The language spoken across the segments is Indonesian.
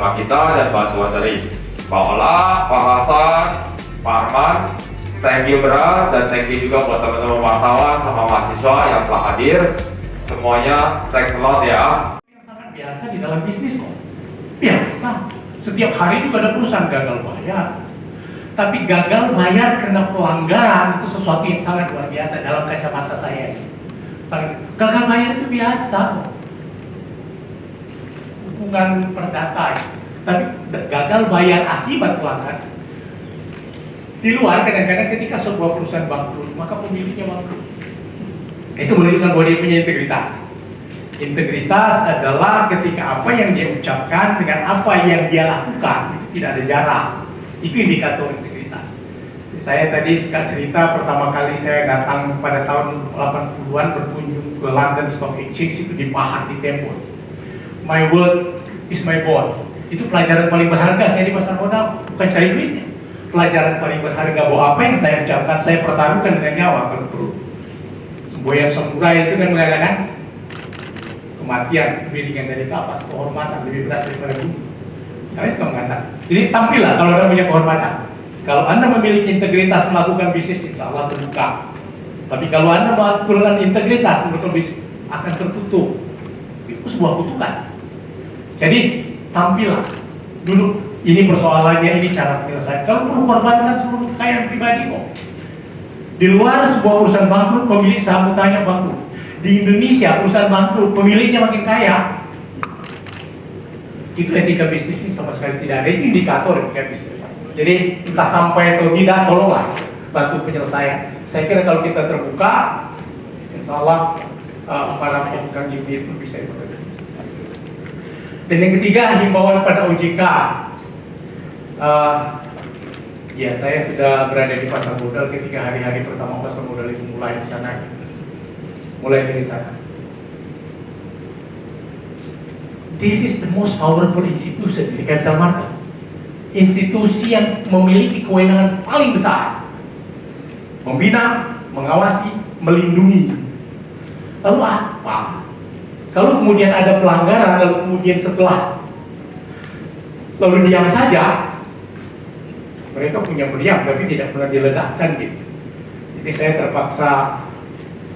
bersama kita dan bantuan dari Pak Ola, Pak Hasan, Pak Arman. Thank you berat dan thank you juga buat teman-teman wartawan sama mahasiswa yang telah hadir. Semuanya thanks a lot ya. Yang sangat biasa di dalam bisnis kok. Biasa. Setiap hari juga ada perusahaan gagal bayar. Tapi gagal bayar karena pelanggaran itu sesuatu yang sangat luar biasa dalam kacamata saya. Gagal bayar itu biasa kok. Hubungan perdata ya. Tapi gagal bayar akibat pelanggaran. Di luar kadang-kadang ketika sebuah perusahaan bangkrut, maka pemiliknya bangkrut. Itu menunjukkan bahwa dia punya integritas. Integritas adalah ketika apa yang dia ucapkan dengan apa yang dia lakukan itu tidak ada jarak. Itu indikator integritas. Saya tadi suka cerita pertama kali saya datang pada tahun 80-an berkunjung ke London Stock Exchange itu dipahat di tembok. My word is my bond. Itu pelajaran paling berharga saya di pasar modal, bukan cari duitnya. Pelajaran paling berharga bahwa apa yang saya ucapkan saya pertaruhkan dengan nyawa kalau perlu. Semboyan samurai itu kan mengatakan kematian lebih ringan dari kapas, kehormatan lebih berat daripada bunuh. Saya juga mengatakan. Jadi tampillah kalau Anda punya kehormatan. Kalau Anda memiliki integritas melakukan bisnis, insya Allah terbuka. Tapi kalau Anda melakukan integritas melakukan bisnis akan tertutup. Itu sebuah kutukan. Jadi tampillah dulu. Ini persoalannya, ini cara penyelesaian. Kalau perlu korbankan seluruh kekayaan pribadi kok. Di luar sebuah perusahaan bangkrut, pemilik saham utamanya bangkrut. Di Indonesia perusahaan bangkrut, pemiliknya makin kaya. Itu etika bisnis ini sama sekali tidak ada. Itu indikator etika bisnis. Jadi entah sampai atau tidak, tolonglah bantu penyelesaian. Saya kira kalau kita terbuka, insya Allah para pemegang itu bisa bekerja. Dan yang ketiga, himbauan pada OJK. Ya, saya sudah berada di pasar modal ketika hari-hari pertama pasar modal itu mulai di sana. Mulai dari sana. This is the most powerful institution di capital market. Institusi yang memiliki kewenangan paling besar. Membina, mengawasi, melindungi. Lalu apa? Kalau kemudian ada pelanggaran, lalu kemudian setelah lalu diam saja, mereka punya meriam tapi tidak pernah diledakkan gitu. Jadi saya terpaksa,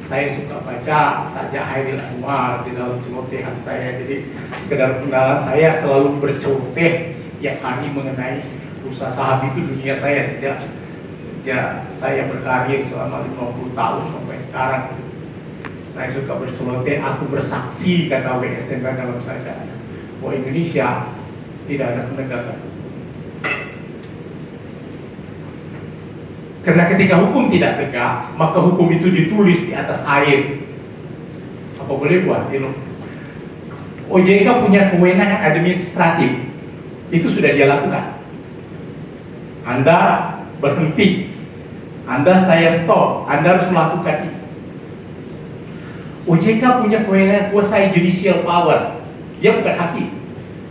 saya suka baca saja Hairil Anwar di dalam celotehan saya. Jadi sekedar pengenalan, saya selalu berceloteh setiap hari mengenai bursa saham. Itu dunia saya sejak saya berkarir selama 50 tahun sampai sekarang. Saya suka berceloteh, aku bersaksi kata WSN dalam saya bahwa Indonesia tidak ada penegakan. Karena ketika hukum tidak tegak, maka hukum itu ditulis di atas air. Apa boleh buat? OJK punya kewenangan administratif. Itu sudah dia lakukan. Anda berhenti. Anda saya stop. Anda harus melakukan itu. OJK punya kewenangan quasi judicial power. Dia bukan hakim.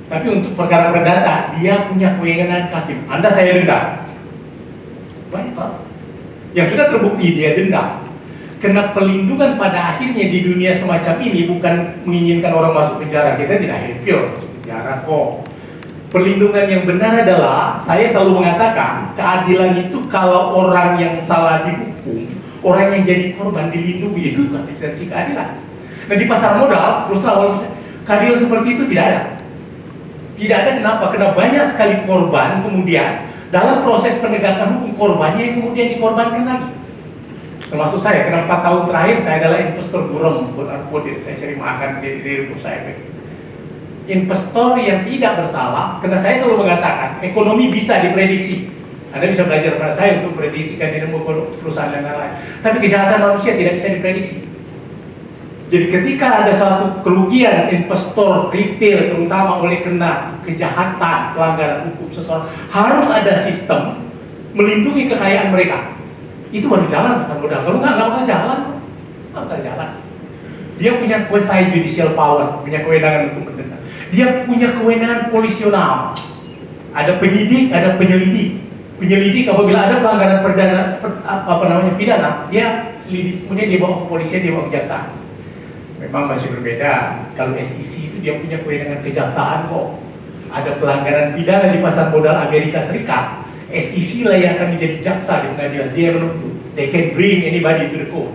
Tapi untuk perkara perdata, dia punya kewenangan hakim. Anda saya denda. Banyak Pak. Yang sudah terbukti dia denda. Karena pelindungan pada akhirnya di dunia semacam ini bukan menginginkan orang masuk penjara. Kita tidak happy masuk penjara kok. Perlindungan yang benar adalah, saya selalu mengatakan, keadilan itu kalau orang yang salah dihukum, orang yang jadi korban dilindungi, itu bukan esensi keadilan. Nah di pasar modal, terus terang keadilan seperti itu tidak ada. Tidak ada kenapa? Karena banyak sekali korban kemudian dalam proses penegakan hukum korbannya yang kemudian dikorbankan lagi. Termasuk saya, karena 4 tahun terakhir saya adalah investor buram, saya cari makan di rumah saya. Investor yang tidak bersalah, karena saya selalu mengatakan ekonomi bisa diprediksi. Anda bisa belajar pada saya untuk prediksikan dinamo perusahaan dan lain-lain. Tapi kejahatan manusia tidak bisa diprediksi. Jadi ketika ada suatu kerugian investor retail terutama oleh kena kejahatan pelanggaran hukum seseorang, harus ada sistem melindungi kekayaan mereka. Itu baru jalan pasar modal. Kalau nggak bakal jalan, nggak bakal jalan. Dia punya quasi judicial power, punya kewenangan untuk mendenda. Dia punya kewenangan polisional. Ada penyidik, ada penyelidik. Penyelidik apabila ada pelanggaran pidana, dia selidik, kemudian dia bawa ke polisi, dia bawa ke kejaksaan. Memang masih berbeda. Kalau SEC itu dia punya kewenangan kejaksaan kok. ada pelanggaran pidana di pasar modal Amerika Serikat, SEC lah yang akan menjadi jaksa di pengadilan. Dia yang menuntut. They can bring anybody to the court.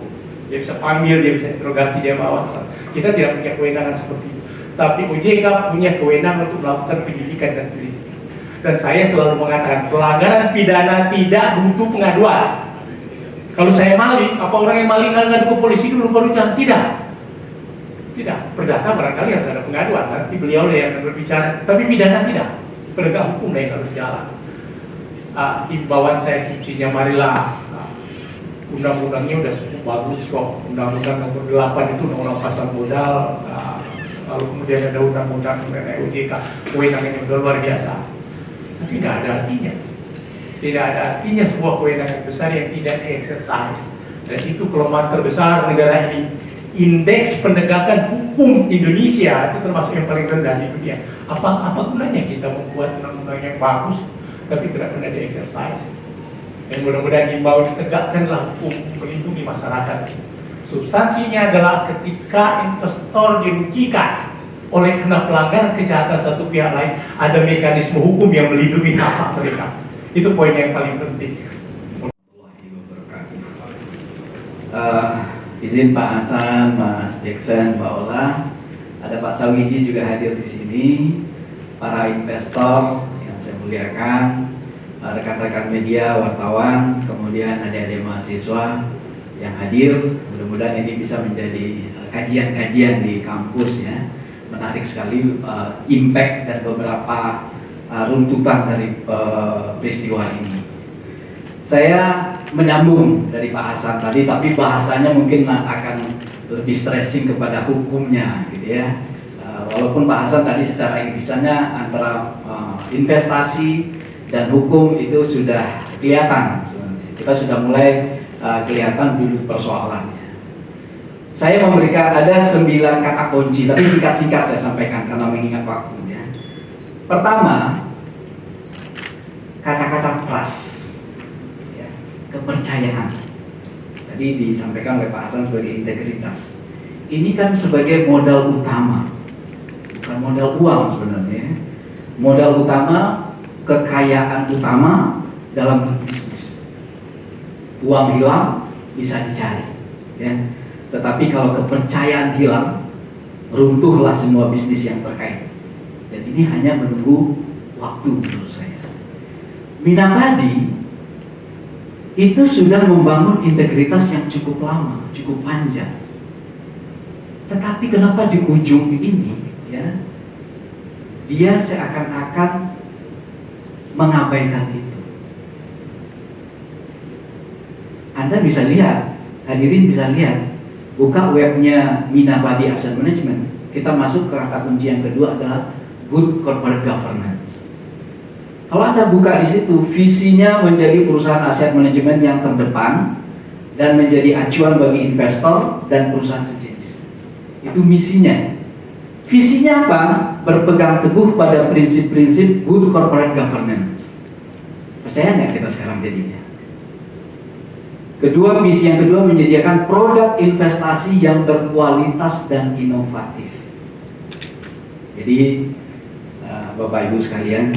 Dia bisa panggil, dia bisa interogasi, dia bawa. Kita tidak punya kewenangan seperti itu. Tapi OJK punya kewenangan untuk melakukan penyidikan dan penyelidikan. Dan saya selalu mengatakan pelanggaran pidana tidak butuh pengaduan. Kalau saya maling, apa orang yang maling ngadu ke polisi dulu baru jalan? Tidak. Tidak. Perdata barangkali harus ada pengaduan. Nanti beliau yang akan berbicara. Tapi pidana tidak. Penegak hukum yang harus jalan. Himbauan saya kuncinya, marilah undang-undangnya udah cukup bagus kok. Undang-undang nomor 8 itu undang-undang pasar modal, lalu kemudian ada undang-undang mengenai OJK, kewenangannya udah luar biasa. Tapi tidak ada artinya. Tidak ada artinya sebuah kewenangan besar yang tidak di-exercise. Dan itu kelemahan terbesar negara ini. Indeks penegakan hukum Indonesia itu termasuk yang paling rendah di dunia. Apa gunanya kita membuat undang-undang yang bagus tapi tidak pernah di-exercise? Dan mudah-mudahan himbauan ditegakkanlah hukum melindungi masyarakat. Substansinya adalah ketika investor dirugikan oleh kena pelanggaran kejahatan satu pihak lain, ada mekanisme hukum yang melindungi hak mereka. Itu poin yang paling penting. Izin Pak Hasan, Mas Jackson, Mbak Ola, ada Pak Sawiji juga hadir di sini, para investor yang saya muliakan, rekan-rekan media, wartawan, kemudian adik-adik mahasiswa yang hadir. Mudah-mudahan ini bisa menjadi kajian-kajian di kampus ya. Menarik sekali impact dan beberapa runtutan dari peristiwa ini. Saya menyambung dari Pak Hasan tadi, tapi bahasanya mungkin akan lebih stressing kepada hukumnya, gitu ya. Walaupun Pak Hasan tadi secara irisannya antara investasi dan hukum itu sudah kelihatan. Kita sudah mulai kelihatan duduk persoalannya. Saya memberikan ada 9 kata kunci, tapi singkat-singkat saya sampaikan karena mengingat waktunya. Pertama, kata-kata trust, ya, kepercayaan. Tadi disampaikan oleh Pak Hasan sebagai integritas. Ini kan sebagai modal utama, bukan modal uang sebenarnya. Modal utama, kekayaan utama dalam berbisnis. Uang hilang bisa dicari, ya. Tetapi kalau kepercayaan hilang, runtuhlah semua bisnis yang terkait. Dan ini hanya menunggu waktu menurut saya. Minapadi itu sudah membangun integritas yang cukup lama, cukup panjang. Tetapi kenapa di ujung ini, ya, dia seakan-akan mengabaikan itu. Anda bisa lihat, hadirin bisa lihat. Buka webnya Minapadi Asset Management. Kita masuk ke kata kunci yang kedua adalah good corporate governance. Kalau Anda buka di situ, visinya menjadi perusahaan aset manajemen yang terdepan dan menjadi acuan bagi investor dan perusahaan sejenis. Itu misinya. Visinya apa? Berpegang teguh pada prinsip-prinsip good corporate governance. Percaya nggak kita sekarang jadinya? Kedua, misi yang kedua menyediakan produk investasi yang berkualitas dan inovatif. Jadi Bapak Ibu sekalian,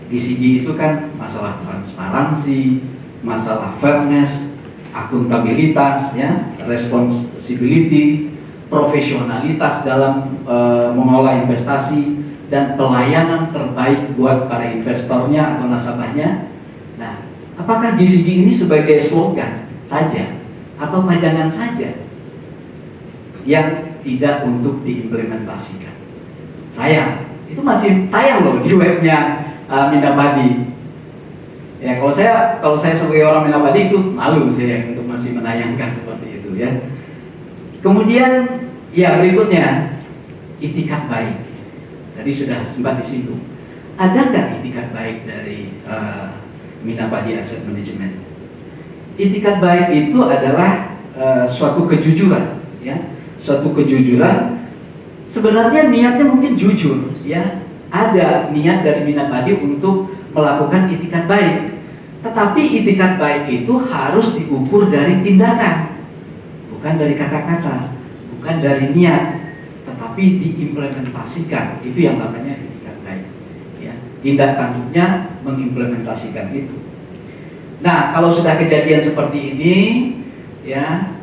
DCG itu kan masalah transparansi, masalah fairness, akuntabilitas, ya, responsibility, profesionalitas dalam mengelola investasi, dan pelayanan terbaik buat para investornya atau nasabahnya. Nah, apakah DCG ini sebagai slogan saja atau pajangan saja yang tidak untuk diimplementasikan? Sayang, itu masih tayang loh di webnya Minapadi. Ya, kalau saya sebagai orang Minapadi itu malu saya untuk masih menayangkan seperti itu ya. Kemudian ya berikutnya, itikat baik. Tadi sudah sempat disinggung. Ada nggak itikat baik dari Minapadi Asset Management? Itikat baik itu adalah suatu kejujuran, ya, suatu kejujuran. Sebenarnya niatnya mungkin jujur, ya. Ada niat dari Minapadi untuk melakukan itikat baik. Tetapi itikat baik itu harus diukur dari tindakan, bukan dari kata-kata, bukan dari niat, tetapi diimplementasikan. Itu yang namanya itikat baik. tindak tanduknya mengimplementasikan itu. Nah, kalau sudah kejadian seperti ini, ya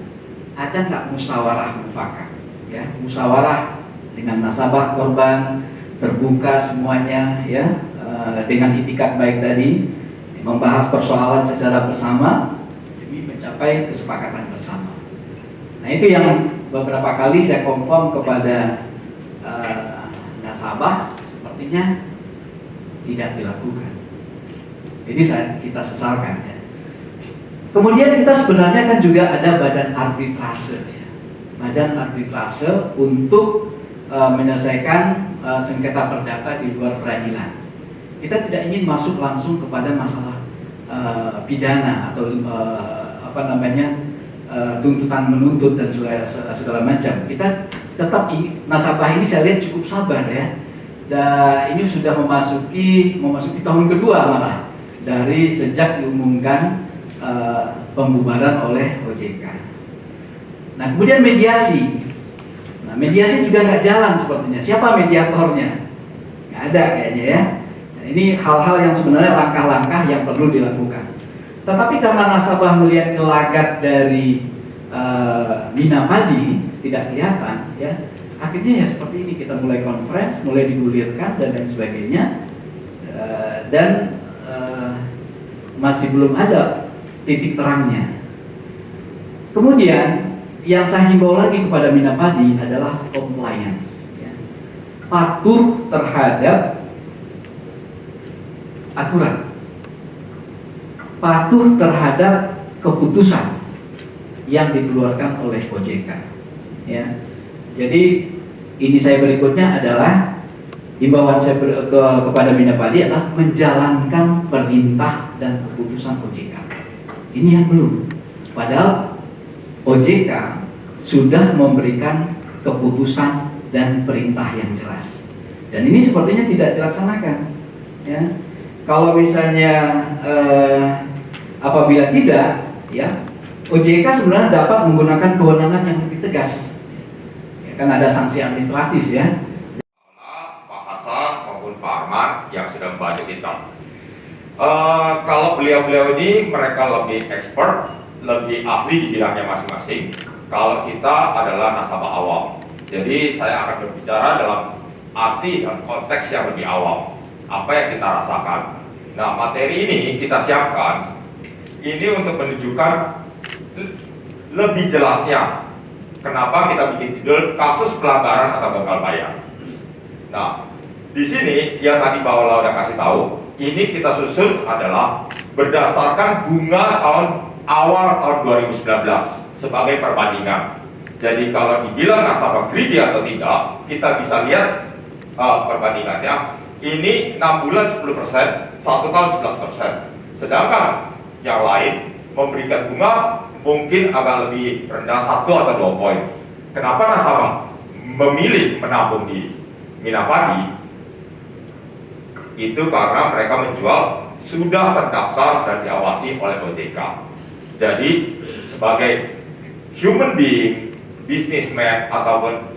ada nggak musyawarah mufakat? Ya, musyawarah dengan nasabah korban, terbuka semuanya, ya, dengan itikat baik tadi, membahas persoalan secara bersama demi mencapai kesepakatan bersama. Nah, itu yang beberapa kali saya konfirm kepada nasabah, sepertinya tidak dilakukan. Jadi kita sesalkan, ya. Kemudian kita sebenarnya kan juga ada badan arbitrase, ya. Badan arbitrase untuk menyelesaikan sengketa perdata di luar peradilan. Kita tidak ingin masuk langsung kepada masalah pidana atau tuntutan menuntut dan segala macam. Kita tetap nasabah ini saya lihat cukup sabar, ya. Dan ini sudah memasuki tahun kedua malah dari sejak diumumkan pembubaran oleh OJK. Nah, kemudian mediasi. Nah, mediasi juga nggak jalan sepertinya. Siapa mediatornya? Nggak ada kayaknya, ya. Nah, ini hal-hal yang sebenarnya langkah-langkah yang perlu dilakukan. Tetapi karena nasabah melihat gelagat dari Minapadi tidak kelihatan, ya, akhirnya ya seperti ini, kita mulai conference, mulai digulirkan dan lain sebagainya, dan masih belum ada titik terangnya. Kemudian yang saya himbau lagi kepada Minapadi adalah compliance, ya. Patuh terhadap aturan, patuh terhadap keputusan yang dikeluarkan oleh OJK, ya. Jadi ini saya berikutnya adalah himbauan saya kepada Minapadi adalah menjalankan perintah dan keputusan OJK. Ini yang belum. Padahal OJK sudah memberikan keputusan dan perintah yang jelas. Dan ini sepertinya tidak dilaksanakan, ya. Kalau misalnya apabila tidak, ya, OJK sebenarnya dapat menggunakan kewenangan yang lebih tegas. Ya, kan ada sanksi administratif, ya. Pak Hasan maupun Pak Arman yang sudah membantu kita. Kalau beliau-beliau ini mereka lebih expert, lebih ahli di bidangnya masing-masing. Kalau kita adalah nasabah awam. Jadi saya akan berbicara dalam arti dan konteks yang lebih awam. Apa yang kita rasakan. Nah, materi ini kita siapkan ini untuk menunjukkan lebih jelasnya kenapa kita bikin judul kasus pelanggaran atau gagal bayar. Nah, di sini yang tadi Pak Ola udah kasih tahu, ini kita susun adalah berdasarkan bunga awal tahun 2019 sebagai perbandingan. Jadi kalau dibilang nasabah greedy atau tidak, kita bisa lihat perbandingannya. Ini 6 bulan 10%, 1 tahun 11%. Sedangkan yang lain memberikan bunga mungkin agak lebih rendah 1 atau 2 poin. Kenapa nasabah memilih menabung di Minapadi? Itu karena mereka menjual sudah terdaftar dan diawasi oleh OJK. Jadi sebagai human being, businessman ataupun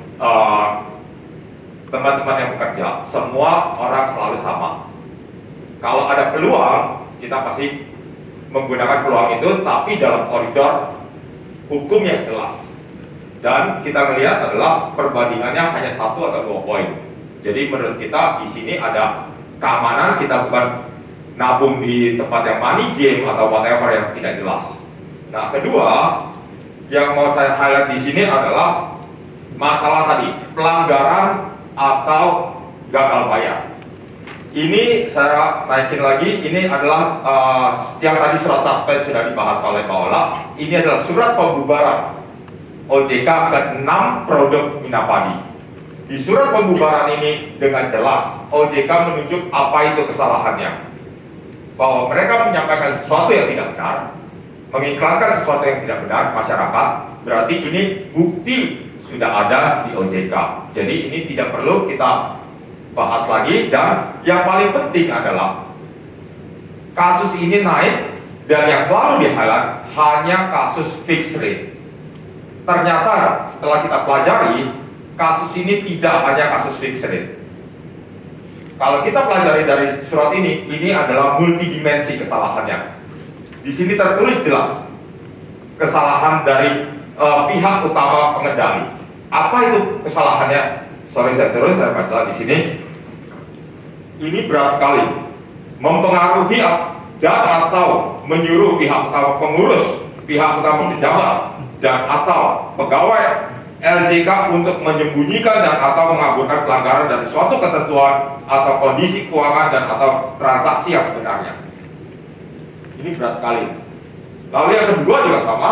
teman-teman yang bekerja, semua orang selalu sama. Kalau ada peluang, kita pasti menggunakan peluang itu, tapi dalam koridor hukum yang jelas. Dan kita melihat adalah perbandingannya hanya 1 atau 2 poin. Jadi menurut kita di sini ada keamanan, kita bukan nabung di tempat yang money game atau whatever yang tidak jelas. Nah, kedua yang mau saya highlight di sini adalah masalah tadi pelanggaran atau gagal bayar. Ini saya naikin lagi, ini adalah yang tadi surat suspend sudah dibahas oleh Pak Ola. Ini adalah surat pembubaran OJK ke-6 produk Minapadi. Di surat pembubaran ini dengan jelas OJK menunjuk apa itu kesalahannya, bahwa mereka menyampaikan sesuatu yang tidak benar, mengiklankan sesuatu yang tidak benar masyarakat. Berarti ini bukti sudah ada di OJK. Jadi ini tidak perlu kita bahas lagi. Dan yang paling penting adalah kasus ini naik dan yang selalu di-highlight hanya kasus fixed rate. Ternyata setelah kita pelajari, kasus ini tidak hanya kasus fixed rate. kalau kita pelajari dari surat ini adalah multidimensi kesalahannya. Di sini tertulis jelas kesalahan dari pihak utama pengendali. Apa itu kesalahannya? Sorry, saya baca di sini. Ini berat sekali. Mempengaruhi dan atau menyuruh pihak utama pengurus, pihak utama pejabat, dan atau pegawai LJK untuk menyembunyikan dan atau mengaburkan pelanggaran dari suatu ketentuan atau kondisi keuangan dan atau transaksi yang sebenarnya. Ini berat sekali. Lalu yang kedua juga sama,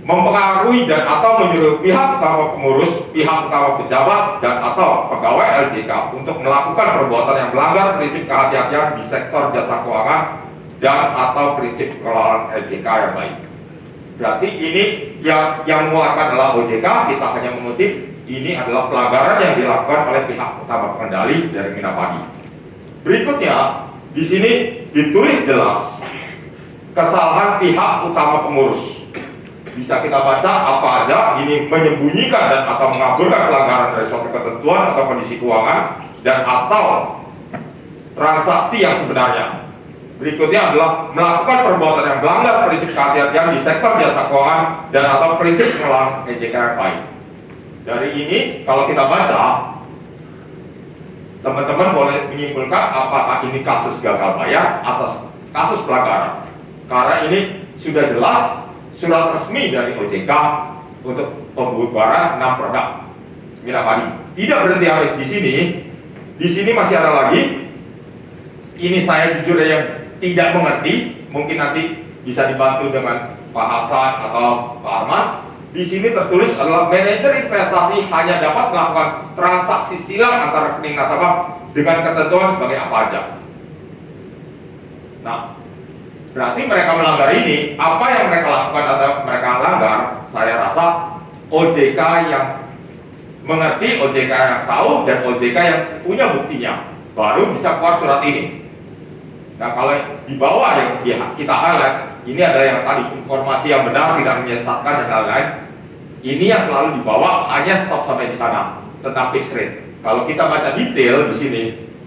mempengaruhi dan atau menyuruh pihak utama pengurus, pihak utama pejabat, dan atau pegawai LJK untuk melakukan perbuatan yang melanggar prinsip kehati-hatian di sektor jasa keuangan dan atau prinsip pengelolaan LJK yang baik. Berarti ini yang mengeluarkan adalah OJK, kita hanya mengutip ini adalah pelanggaran yang dilakukan oleh pihak utama pengendali dari Minapadi. Berikutnya, di sini ditulis jelas kesalahan pihak utama pengurus. Bisa kita baca apa aja ini menyembunyikan dan atau mengaburkan pelanggaran dari suatu ketentuan atau kondisi keuangan dan atau transaksi yang sebenarnya. Berikutnya adalah melakukan perbuatan yang melanggar prinsip kehati-hatian di sektor jasa keuangan dan atau prinsip pengelolaan LJK yang baik. Dari ini kalau kita baca, teman-teman boleh menyimpulkan apakah ini kasus gagal bayar atau kasus pelanggaran. Karena ini sudah jelas surat resmi dari OJK untuk pembubaran 6 produk Minapadi. Tidak berhenti habis di sini. Di sini masih ada lagi. Ini saya jujur yang tidak mengerti. Mungkin nanti bisa dibantu dengan Pak Hasan atau Pak Arman. Di sini tertulis adalah manajer investasi hanya dapat melakukan transaksi silang antara rekening nasabah dengan ketentuan sebagai apa aja. Nah, berarti mereka melanggar ini. Apa yang mereka lakukan atau mereka langgar, saya rasa OJK yang mengerti, OJK yang tahu, dan OJK yang punya buktinya baru bisa keluar surat ini. Nah, kalau di bawah yang kita highlight, ini adalah yang tadi informasi yang benar, tidak menyesatkan dan lain-lain. Ini yang selalu dibawa, hanya stop sampai di sana tentang fixed rate. Kalau kita baca detail di sini,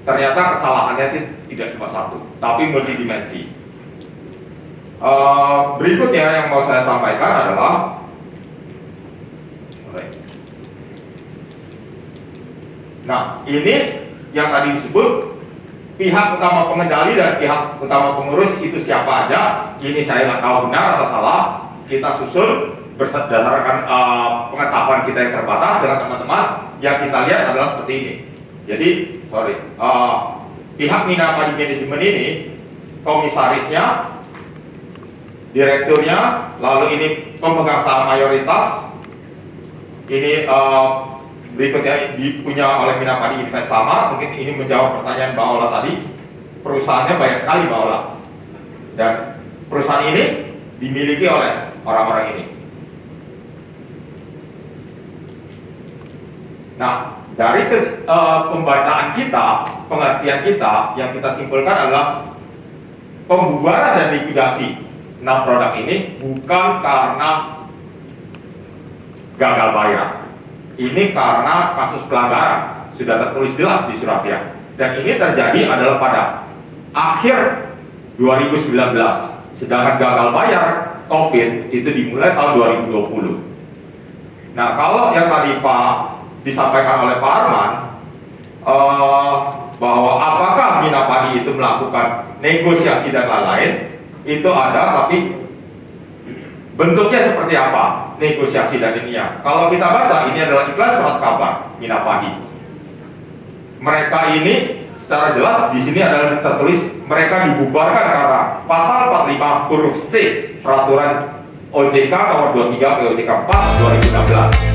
ternyata kesalahannya tidak cuma satu, tapi multidimensi. Berikutnya yang mau saya sampaikan adalah ini yang tadi disebut pihak utama pengendali dan pihak utama pengurus itu siapa aja. Ini saya nggak tahu benar atau salah. Kita susun berdasarkan pengetahuan kita yang terbatas dengan teman-teman. Yang kita lihat adalah seperti ini. Jadi pihak Minapadi Manajemen ini komisarisnya, direkturnya, lalu ini pemegang saham mayoritas, ini berikutnya dipunya oleh Minapadi Investama. Mungkin ini menjawab pertanyaan Mbak Ola tadi. Perusahaannya banyak sekali Mbak Ola, dan perusahaan ini dimiliki oleh orang-orang ini. Nah, dari pembacaan kita, pengertian kita, yang kita simpulkan adalah pembubaran dan likuidasi 6 produk ini bukan karena gagal bayar. Ini karena kasus pelanggaran, sudah tertulis jelas di suratnya. Dan ini terjadi adalah pada akhir 2019. Sedangkan gagal bayar COVID itu dimulai tahun 2020. Nah, kalau yang tadi disampaikan oleh Pak Arman, bahwa apakah Minapadi itu melakukan negosiasi dan lain-lain, itu ada, tapi bentuknya seperti apa negosiasi dan ininya. Kalau kita baca, ini adalah iklan surat kabar Minapadi. Mereka ini secara jelas di sini adalah tertulis mereka dibubarkan karena pasal 45 huruf C peraturan OJK nomor 23 POJK 4 2016.